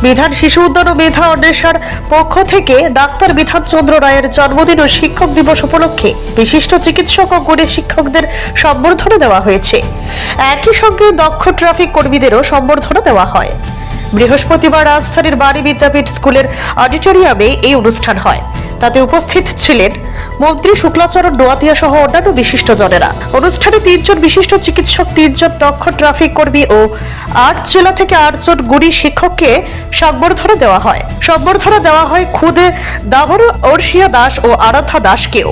বিধান শিশু উদ্যান ও মেধা অন্বেষার পক্ষ থেকে ডাক্তার বিধান চন্দ্র রায়ের জন্মদিন ও শিক্ষক দিবস উপলক্ষে বিশিষ্ট চিকিৎসক ও গুণী শিক্ষকদের সম্বর্ধনা দেওয়া হয়েছে। একই সঙ্গে দক্ষ ট্রাফিক কর্মীদেরও সম্বর্ধনা দেওয়া হয়। বৃহস্পতিবার রাজধানীর বাণী বিদ্যাপীঠ স্কুলের অডিটোরিয়ামে এই অনুষ্ঠান হয়। তাতে উপস্থিত ছিলেন মন্ত্রী শুক্লাচরণ নোয়াতিয়া সহ অন্যান্য বিশিষ্টজনেরা। অনুষ্ঠানে 3 জন বিশিষ্ট চিকিৎসক, 3 জন দক্ষ ট্রাফিক কর্মী ও 8 জেলা থেকে 8 জন গুণী শিক্ষককে সম্বর্ধনা দেওয়া হয়। সম্বর্ধনা দেওয়া হয় খুদে দাবর অর্ষিয়া দাস ও আরাধ্যা দাসকেও।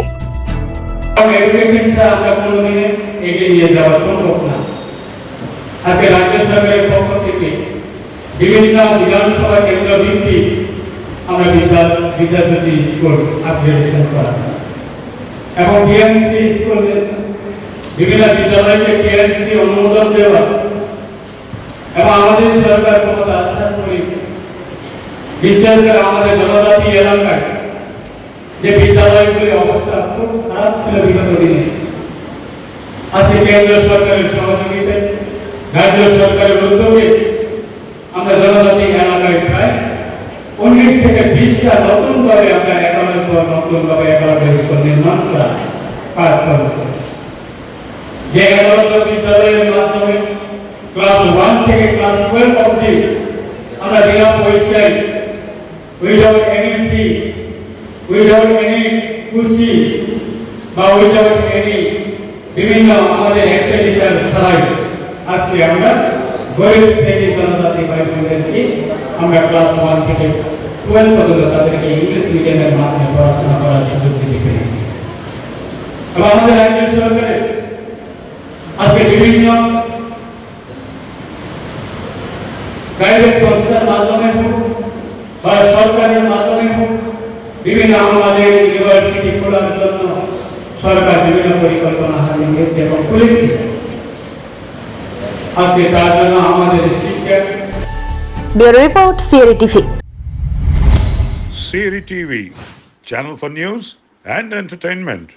বিভিন্ন বিধানসভা কেন্দ্র ভিত্তিক আমরা বিদ্যাপতি স্কুল আপগ্রেডেশন করা এবং টিএমসি স্কুল বিভিন্ন বিদ্যালয়কে টিএমসি অনুমোদন দেওয়া এবং আমাদের সরকার ক্ষমতা আশ্বাস করি বিশেষ করে আমাদের জনজাতি এলাকায় যে বিদ্যালয়গুলির অবস্থা খুব খারাপ ছিল বিগত দিনে, আজকে কেন্দ্র সরকারের সহযোগিতায় রাজ্য সরকারের উদ্যোগে আমরা জনজাতি এলাকায় প্রায় 19 থেকে 20টা নতুনভাবে আমরা 11 স্কুল নির্মাণ করা কাজ করছি। যে 11 বিদ্যালয়ের মাধ্যমে ক্লাস 1 থেকে ক্লাস 12 অবধি আমরা বিনা পয়সায় উইদাউট এনি ফি, উইদাউট এনি খুশি বা উইদাউট এনি বিভিন্ন আমাদের এক্সপেন্ডিচার ছাড়াই আজকে আমরা গরিব শ্রেণীর জনজাতি ভাই বোনদেরকে আমরা ক্লাস 1 থেকে 12 পর্যন্ত তাদেরকে ইংলিশ মিডিয়ামের মাধ্যমে পড়াশোনা করার সুযোগ দিতে পেরেছি। এবং আমাদের রাজ্য সরকারের আজকে বিভিন্ন প্রাইভেট সংস্থার মাধ্যমে হোক বা সরকারের মাধ্যমে হোক বিভিন্ন আমাদের ইউনিভার্সিটি খোলার জন্য সরকার বিভিন্ন পরিকল্পনা হাতে নিয়েছে এবং খুলেছে। আজকে তার জন্য আমাদের শিক্ষা। Bureau report, CRE TV. CRE TV, channel for news and entertainment.